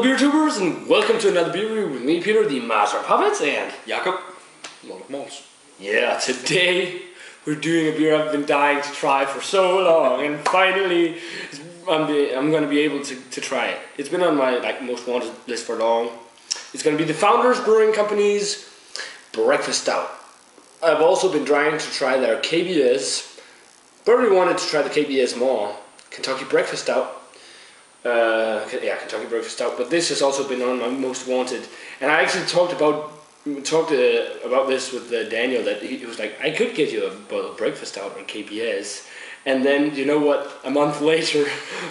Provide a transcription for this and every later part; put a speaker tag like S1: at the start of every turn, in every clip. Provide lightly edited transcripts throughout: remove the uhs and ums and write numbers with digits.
S1: beer tubers, and welcome to another Brewery with me, Peter, the Master of Puppets, and
S2: Jakob, a lot of malts.
S1: Yeah, today we're doing a beer I've been dying to try for so long, and finally I'm going to be able to try it. It's been on my most wanted list for long. It's going to be the Founders Brewing Company's Breakfast Stout. I've also been trying to try their KBS, but really wanted to try the KBS more. Kentucky Breakfast Stout. Kentucky Breakfast Stout. But this has also been on my most wanted. And I actually talked about this with Daniel, that he was like, I could get you a bottle of Breakfast Stout on KBS. And then, you know what, a month later,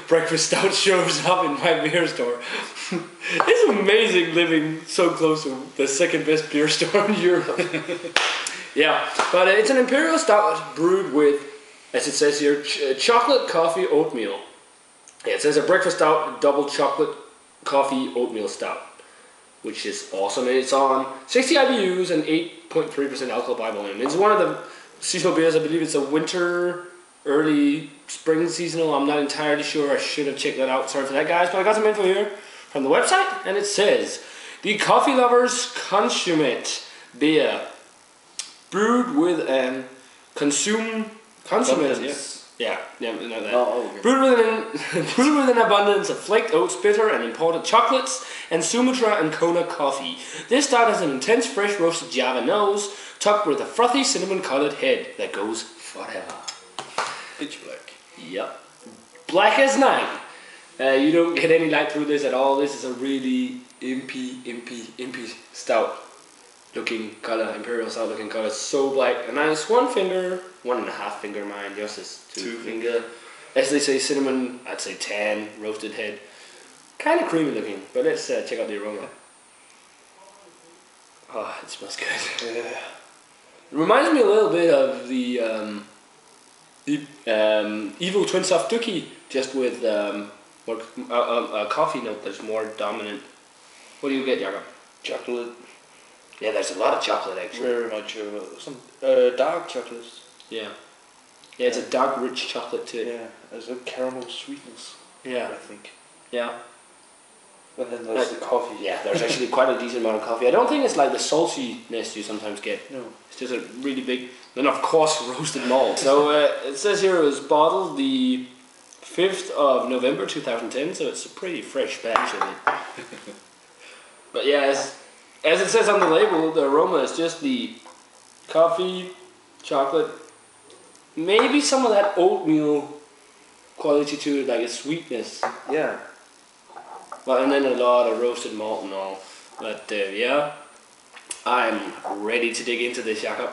S1: Breakfast Stout shows up in my beer store. It's amazing living so close to the second best beer store in Europe. Yeah, but it's an Imperial Stout brewed with, as it says here, chocolate, coffee, oatmeal. Yeah, it says a Breakfast Stout, double chocolate, coffee, oatmeal stout, which is awesome. And it's on 60 IBUs and 8.3% alcohol by volume. It's one of the seasonal beers. I believe it's a winter, early spring seasonal. I'm not entirely sure. I should have checked that out. Sorry for that, guys. But I got some info here from the website, and it says the coffee lovers consummate beer brewed with an consummate. Yeah, you know that. Okay. Brewed with an abundance of flaked oats, bitter and imported chocolates, and Sumatra and Kona coffee. This stout has an intense, fresh roasted Java nose, topped with a frothy cinnamon-colored head that goes forever.
S2: Pitch black.
S1: Yep. Black as night. You don't get any light through this at all. This is a really impy stout looking color, Imperial stout looking color. So black. A nice 1.5 finger mine. Yours is two finger. As they say, cinnamon, I'd say tan, roasted head. Kind of creamy looking, but let's check out the aroma. Oh, it smells good. Yeah. It reminds me a little bit of the Evil Twin Soft Dookie, just with a coffee note that's more dominant. What do you get, Jakob?
S2: Chocolate.
S1: Yeah, there's a lot of chocolate actually.
S2: Very much some dark chocolate.
S1: Yeah. Yeah, it's a dark, rich chocolate too.
S2: Yeah, there's a caramel sweetness.
S1: Yeah.
S2: I think.
S1: Yeah.
S2: And then there's the coffee.
S1: Yeah, there's actually quite a decent amount of coffee. I don't think it's like the saltiness you sometimes get.
S2: No.
S1: It's just a really big, and of course, roasted malt. So it says here it was bottled the 5th of November 2010, so it's a pretty fresh batch of it. But yeah, as it says on the label, the aroma is just the coffee, chocolate, maybe some of that oatmeal quality to it, like a sweetness.
S2: Yeah.
S1: Well, and then a lot of roasted malt and all. But yeah, I'm ready to dig into this, Jakob.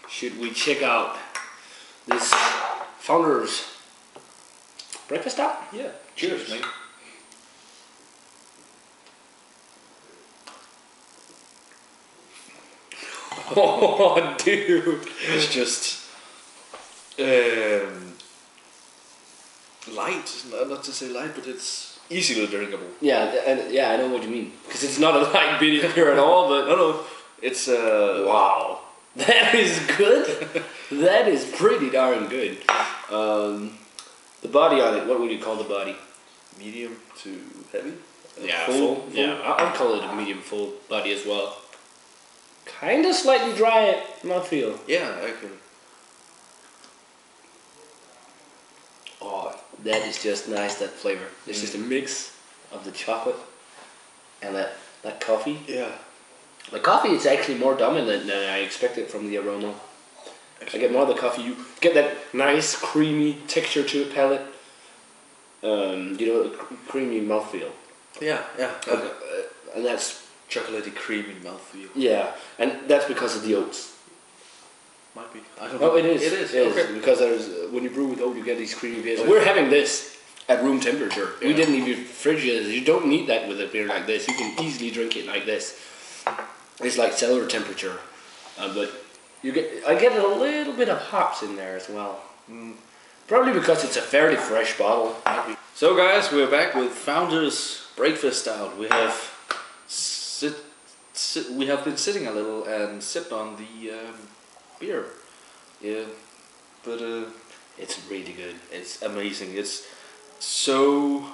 S1: Should we check out this Founders Breakfast Stout?
S2: Yeah. Cheers, mate.
S1: Oh, dude.
S2: It's just light. Not to say light, but it's easily drinkable.
S1: Yeah, I know what you mean. Because it's not a light beer at all, but
S2: no, it's
S1: wow. That is good. That is pretty darn good. The body on it, what would you call the body?
S2: Medium to heavy?
S1: Yeah, full. Yeah, I'd call it a medium full body as well. Kind of slightly dry mouthfeel.
S2: Yeah, I can.
S1: Oh, that is just nice, that flavor. It's just a mix of the chocolate and that coffee.
S2: Yeah.
S1: The coffee is actually more dominant than I expected from the aroma. I get more of the coffee. You get that nice creamy texture to the palate. Creamy mouthfeel.
S2: Yeah.
S1: And that's
S2: chocolatey creamy mouthfeel.
S1: Yeah, and that's because of the oats.
S2: Might be. I don't know.
S1: Oh, it is.
S2: It is.
S1: Okay. Because when you brew with oat, you get these creamy beers. We're having this at room temperature. Yeah. We didn't even fridge it. You don't need that with a beer like this. You can easily drink it like this. It's like cellar temperature, but I get a little bit of hops in there as well. Probably because it's a fairly fresh bottle.
S2: So guys, we're back with Founders Breakfast Stout. We have we have been sitting a little and sipped on the beer. Yeah, but
S1: it's really good.
S2: It's amazing. It's so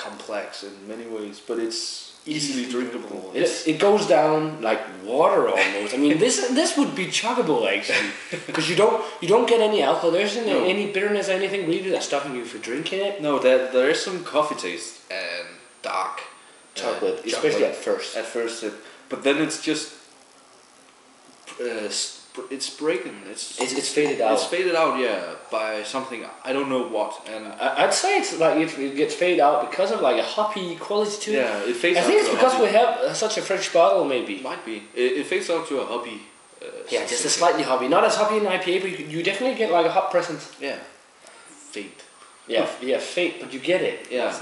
S2: complex in many ways, but it's easily drinkable.
S1: It goes down like water almost. I mean, this would be chuggable actually, because you don't get any alcohol. There isn't any bitterness or anything really that's stopping you from drinking it.
S2: No, there is some coffee taste and dark
S1: chocolate, especially at first.
S2: At first, but then it's just it's breaking. It's
S1: faded out.
S2: It's faded out, yeah, by something I don't know what. And
S1: I'd say it's like it gets faded out because of like a hoppy quality to it.
S2: Yeah, it fades out.
S1: I think it's because we have such a fresh bottle, maybe.
S2: Might be. It fades out to a hoppy.
S1: Yeah, just a slightly hoppy. Not as hoppy in IPA, but you definitely get like a hop presence.
S2: Yeah. Fade.
S1: Yeah, fade, but you get it.
S2: Yeah.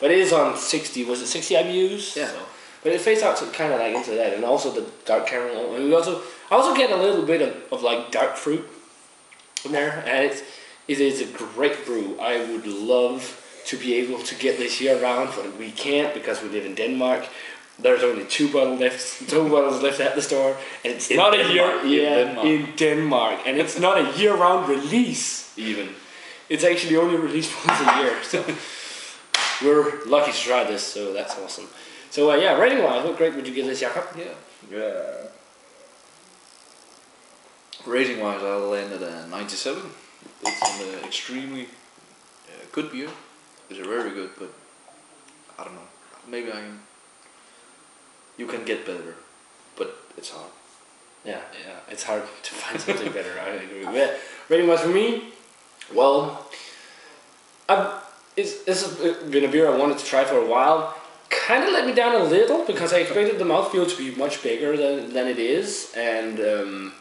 S1: But it is on 60. Was it 60 IBUs?
S2: Yeah.
S1: So, but it fades out to kind of like into that, and also the dark caramel. And I also get a little bit of like dark fruit in there, and it is a great brew. I would love to be able to get this year round, but we can't because we live in Denmark. There's only two bottles left at the store, and it's not a year. Yeah, in Denmark, and it's not a year-round release even. It's actually only released once a year, so we're lucky to try this. So that's awesome. So rating-wise, what grade would you give this, Jakob?
S2: Yeah. Rating-wise, I'll land at a 97. It's an extremely good beer. It's very good, but I don't know. Maybe you can get better, but it's hard.
S1: Yeah, it's hard to find something better. I agree with that. Rating-wise for me, well, this has been a beer I wanted to try for a while. Kind of let me down a little because I expected the mouthfeel to be much bigger than it is, and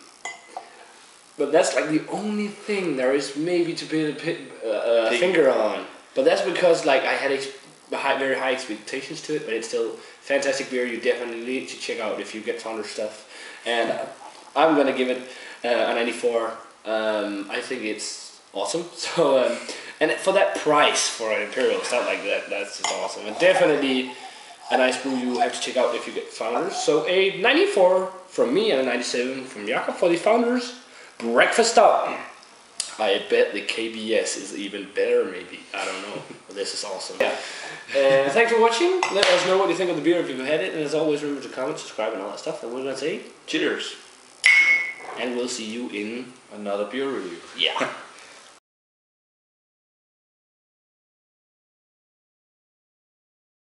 S1: but that's like the only thing there is maybe to put a finger on. But that's because like I had very high expectations to it, but it's still fantastic beer. You definitely need to check out if you get Founder stuff, and I'm gonna give it a 94. I think it's awesome. So and for that price for an Imperial Stout like that, that's just awesome. And definitely a nice brew you have to check out if you get Founders. So a 94 from me and a 97 from Jakob for the Founders Breakfast Stout. I bet the KBS is even better, maybe. I don't know. But this is awesome. Yeah. Thanks for watching. Let us know what you think of the beer if you've had it. And as always, remember to comment, subscribe, and all that stuff. And we're going to say
S2: cheers.
S1: And we'll see you in
S2: another beer review.
S1: Yeah.